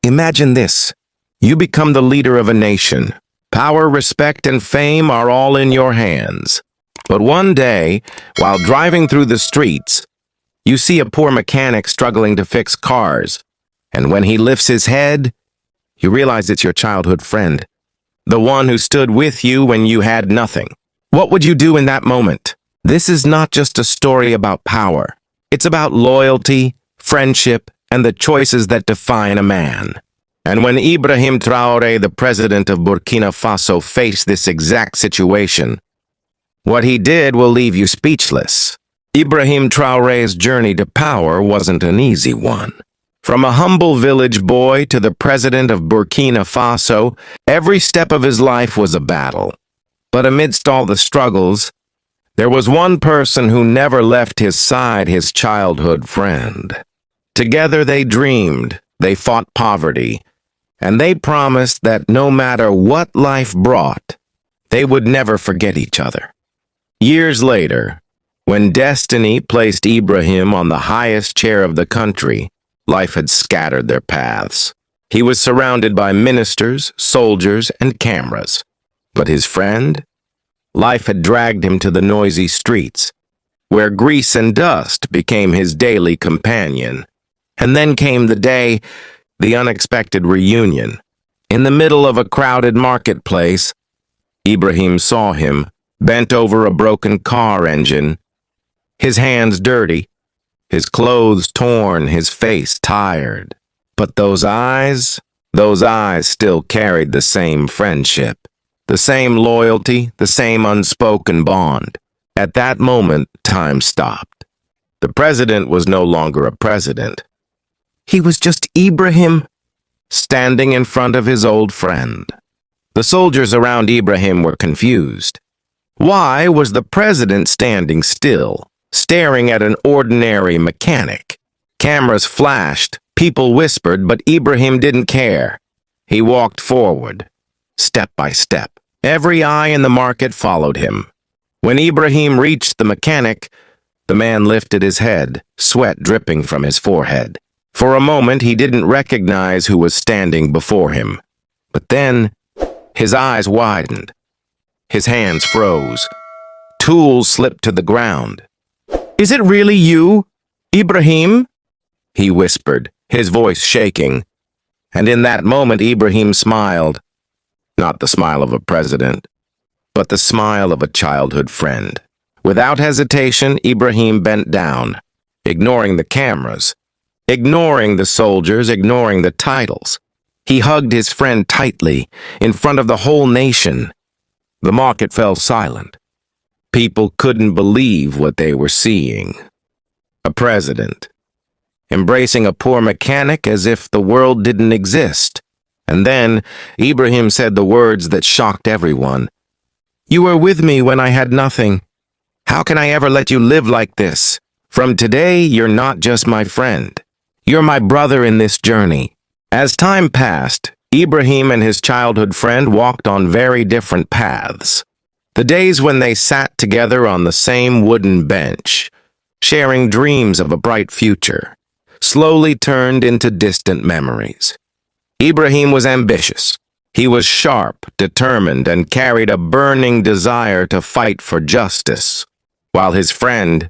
Imagine this. You become the leader of a nation. Power, respect, and fame are all in your hands. But one day, while driving through the streets, you see a poor mechanic struggling to fix cars. And when he lifts his head, you realize it's your childhood friend, the one who stood with you when you had nothing. What would you do in that moment? This is not just a story about power. It's about loyalty, friendship, and the choices that define a man. And when Ibrahim Traoré, the president of Burkina Faso, faced this exact situation, what he did will leave you speechless. Ibrahim Traoré's journey to power wasn't an easy one. From a humble village boy to the president of Burkina Faso, every step of his life was a battle. But amidst all the struggles, there was one person who never left his side, his childhood friend. Together they dreamed, they fought poverty, and they promised that no matter what life brought, they would never forget each other. Years later, when destiny placed Ibrahim on the highest chair of the country, life had scattered their paths. He was surrounded by ministers, soldiers, and cameras. But his friend? Life had dragged him to the noisy streets, where grease and dust became his daily companion. And then came the day, the unexpected reunion. In the middle of a crowded marketplace, Ibrahim saw him, bent over a broken car engine, his hands dirty, his clothes torn, his face tired. But those eyes still carried the same friendship, the same loyalty, the same unspoken bond. At that moment, time stopped. The president was no longer a president. He was just Ibrahim, standing in front of his old friend. The soldiers around Ibrahim were confused. Why was the president standing still, staring at an ordinary mechanic? Cameras flashed, people whispered, but Ibrahim didn't care. He walked forward, step by step. Every eye in the market followed him. When Ibrahim reached the mechanic, the man lifted his head, sweat dripping from his forehead. For a moment, he didn't recognize who was standing before him. But then, his eyes widened. His hands froze. Tools slipped to the ground. "Is it really you, Ibrahim?" he whispered, his voice shaking. And in that moment, Ibrahim smiled. Not the smile of a president, but the smile of a childhood friend. Without hesitation, Ibrahim bent down, ignoring the cameras, ignoring the soldiers, ignoring the titles. He hugged his friend tightly, in front of the whole nation. The market fell silent. People couldn't believe what they were seeing. A president, embracing a poor mechanic as if the world didn't exist. And then, Ibrahim said the words that shocked everyone. "You were with me when I had nothing. How can I ever let you live like this? From today, you're not just my friend. You're my brother in this journey." As time passed, Ibrahim and his childhood friend walked on very different paths. The days when they sat together on the same wooden bench, sharing dreams of a bright future, slowly turned into distant memories. Ibrahim was ambitious. He was sharp, determined, and carried a burning desire to fight for justice. While his friend,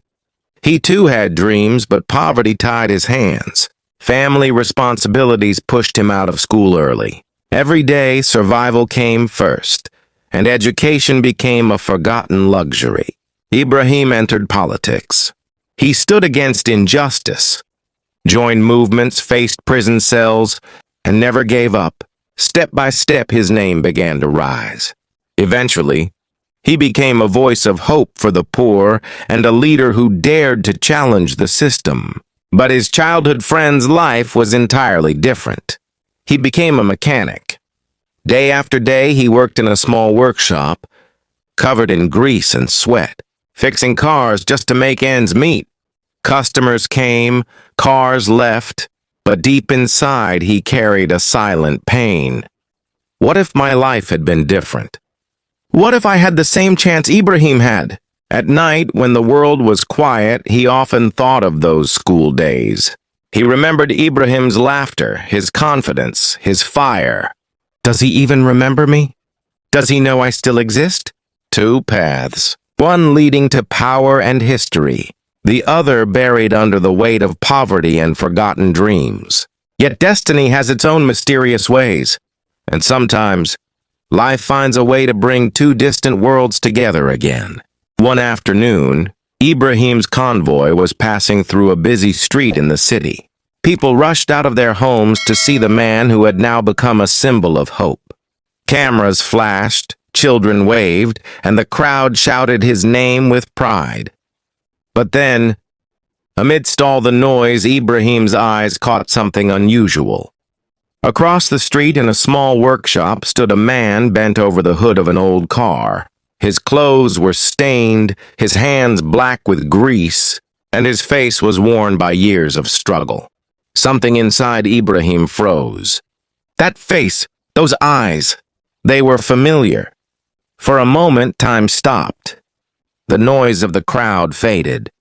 he too had dreams, but poverty tied his hands. Family responsibilities pushed him out of school early. Every day, survival came first, and education became a forgotten luxury. Ibrahim entered politics. He stood against injustice, joined movements, faced prison cells, and never gave up. Step by step, his name began to rise. Eventually, he became a voice of hope for the poor and a leader who dared to challenge the system. But his childhood friend's life was entirely different. He became a mechanic. Day after day, he worked in a small workshop, covered in grease and sweat, fixing cars just to make ends meet. Customers came, cars left, but deep inside he carried a silent pain. What if my life had been different? What if I had the same chance Ibrahim had? At night, when the world was quiet, he often thought of those school days. He remembered Ibrahim's laughter, his confidence, his fire. Does he even remember me? Does he know I still exist? Two paths, one leading to power and history, the other buried under the weight of poverty and forgotten dreams. Yet destiny has its own mysterious ways, and sometimes life finds a way to bring two distant worlds together again. One afternoon, Ibrahim's convoy was passing through a busy street in the city. People rushed out of their homes to see the man who had now become a symbol of hope. Cameras flashed, children waved, and the crowd shouted his name with pride. But then, amidst all the noise, Ibrahim's eyes caught something unusual. Across the street in a small workshop stood a man bent over the hood of an old car. His clothes were stained, his hands black with grease, and his face was worn by years of struggle. Something inside Ibrahim froze. That face, those eyes, they were familiar. For a moment, time stopped. The noise of the crowd faded,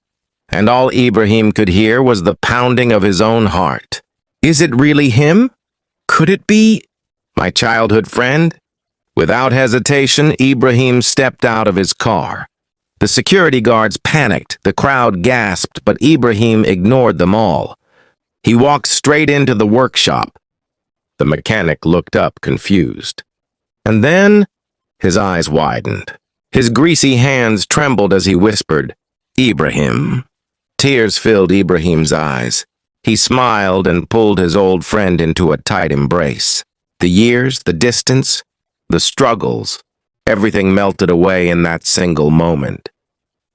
and all Ibrahim could hear was the pounding of his own heart. Is it really him? Could it be my childhood friend? Without hesitation, Ibrahim stepped out of his car. The security guards panicked, the crowd gasped, but Ibrahim ignored them all. He walked straight into the workshop. The mechanic looked up, confused. And then his eyes widened. His greasy hands trembled as he whispered, "Ibrahim." Tears filled Ibrahim's eyes. He smiled and pulled his old friend into a tight embrace. The years, the distance, the struggles, everything melted away in that single moment.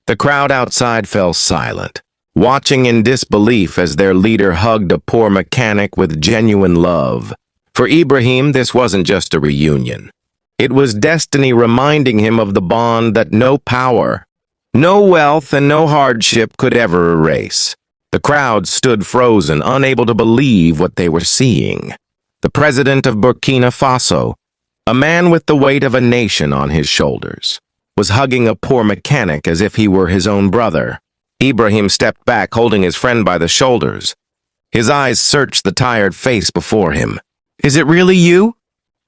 The crowd outside fell silent, watching in disbelief as their leader hugged a poor mechanic with genuine love. For Ibrahim, this wasn't just a reunion. It was destiny reminding him of the bond that no power, no wealth, and no hardship could ever erase. The crowd stood frozen, unable to believe what they were seeing. The president of Burkina Faso, a man with the weight of a nation on his shoulders, was hugging a poor mechanic as if he were his own brother. Ibrahim stepped back, holding his friend by the shoulders. His eyes searched the tired face before him. "Is it really you?"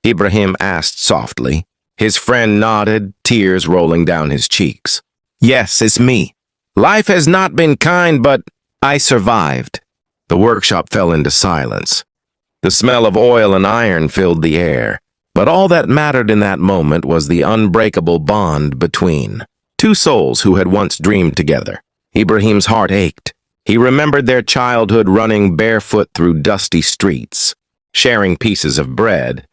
Ibrahim asked softly. His friend nodded, tears rolling down his cheeks. "Yes, it's me. Life has not been kind, but I survived." The workshop fell into silence. The smell of oil and iron filled the air, but all that mattered in that moment was the unbreakable bond between two souls who had once dreamed together. Ibrahim's heart ached. He remembered their childhood running barefoot through dusty streets, sharing pieces of bread,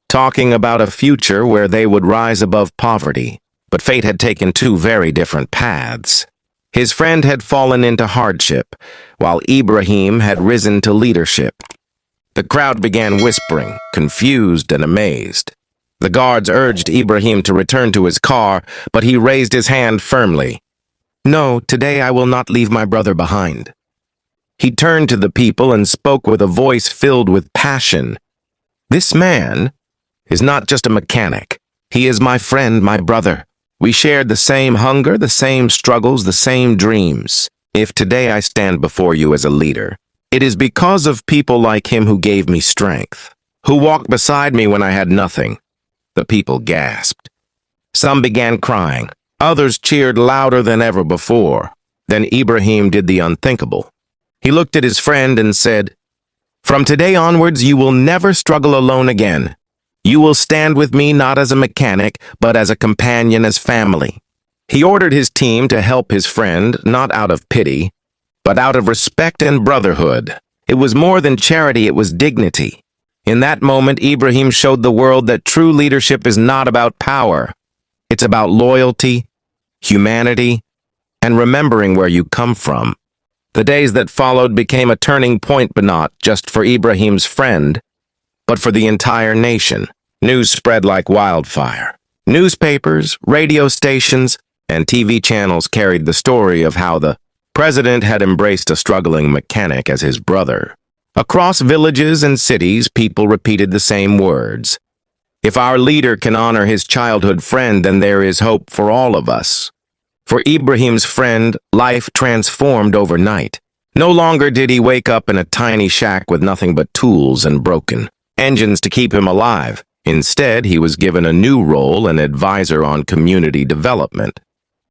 talking about a future where they would rise above poverty. But fate had taken two very different paths. His friend had fallen into hardship, while Ibrahim had risen to leadership. The crowd began whispering, confused and amazed. The guards urged Ibrahim to return to his car, but he raised his hand firmly. "No, today I will not leave my brother behind." He turned to the people and spoke with a voice filled with passion. "This man is not just a mechanic. He is my friend, my brother. We shared the same hunger, the same struggles, the same dreams. If today I stand before you as a leader, it is because of people like him who gave me strength, who walked beside me when I had nothing." The people gasped. Some began crying. Others cheered louder than ever before. Then Ibrahim did the unthinkable. He looked at his friend and said, "From today onwards, you will never struggle alone again. You will stand with me not as a mechanic, but as a companion, as family." He ordered his team to help his friend, not out of pity, but out of respect and brotherhood. It was more than charity, it was dignity. In that moment, Ibrahim showed the world that true leadership is not about power. It's about loyalty, humanity, and remembering where you come from. The days that followed became a turning point, but not just for Ibrahim's friend, but for the entire nation. News spread like wildfire. Newspapers, radio stations, and TV channels carried the story of how the president had embraced a struggling mechanic as his brother. Across villages and cities, people repeated the same words. If our leader can honor his childhood friend, then there is hope for all of us. For Ibrahim's friend, life transformed overnight. No longer did he wake up in a tiny shack with nothing but tools and broken engines to keep him alive. Instead, he was given a new role, an advisor on community development,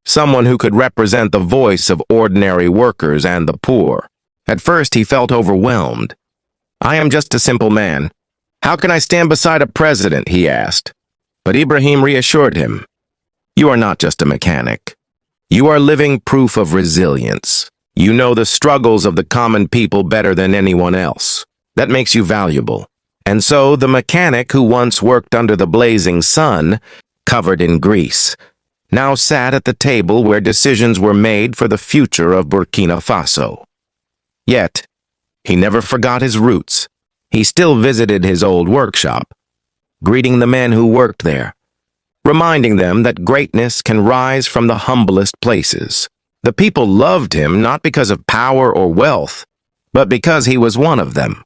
someone who could represent the voice of ordinary workers and the poor. At first, he felt overwhelmed. "I am just a simple man. How can I stand beside a president?" he asked. But Ibrahim reassured him, "You are not just a mechanic. You are living proof of resilience. You know the struggles of the common people better than anyone else. That makes you valuable." And so the mechanic who once worked under the blazing sun, covered in grease, now sat at the table where decisions were made for the future of Burkina Faso. Yet, he never forgot his roots. He still visited his old workshop, greeting the men who worked there, reminding them that greatness can rise from the humblest places. The people loved him not because of power or wealth, but because he was one of them.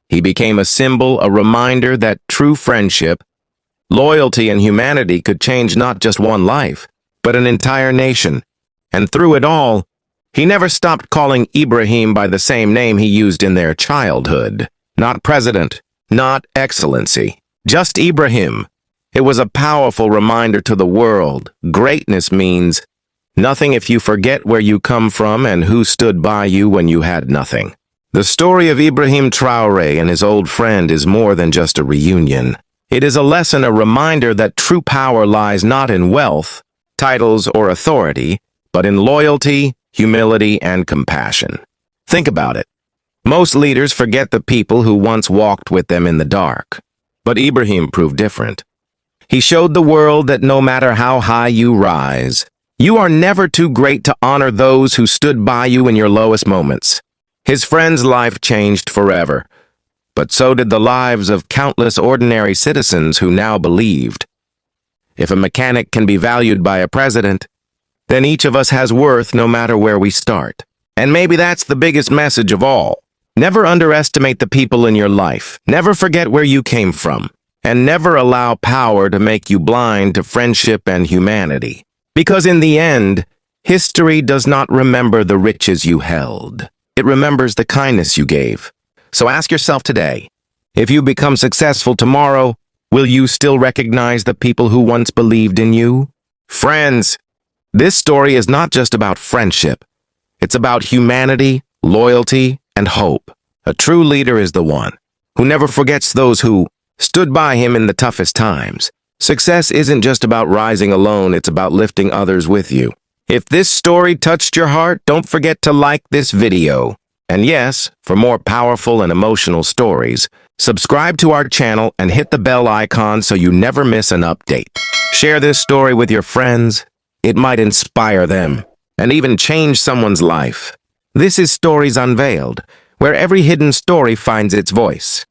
He became a symbol, a reminder that true friendship, loyalty, and humanity could change not just one life, but an entire nation. And through it all, he never stopped calling Ibrahim by the same name he used in their childhood. Not president, not excellency, just Ibrahim. It was a powerful reminder to the world. Greatness means nothing if you forget where you come from and who stood by you when you had nothing. The story of Ibrahim Traoré and his old friend is more than just a reunion. It is a lesson, a reminder that true power lies not in wealth, titles, or authority, but in loyalty, humility, and compassion. Think about it. Most leaders forget the people who once walked with them in the dark. But Ibrahim proved different. He showed the world that no matter how high you rise, you are never too great to honor those who stood by you in your lowest moments. His friend's life changed forever, but so did the lives of countless ordinary citizens who now believed. If a mechanic can be valued by a president, then each of us has worth no matter where we start. And maybe that's the biggest message of all. Never underestimate the people in your life. Never forget where you came from. And never allow power to make you blind to friendship and humanity. Because in the end, history does not remember the riches you held. It remembers the kindness you gave. So ask yourself today, if you become successful tomorrow, will you still recognize the people who once believed in you? Friends, this story is not just about friendship. It's about humanity, loyalty, and hope. A true leader is the one who never forgets those who stood by him in the toughest times. Success isn't just about rising alone, it's about lifting others with you. If this story touched your heart, don't forget to like this video. And yes, for more powerful and emotional stories, subscribe to our channel and hit the bell icon so you never miss an update. Share this story with your friends. It might inspire them and even change someone's life. This is Stories Unveiled, where every hidden story finds its voice.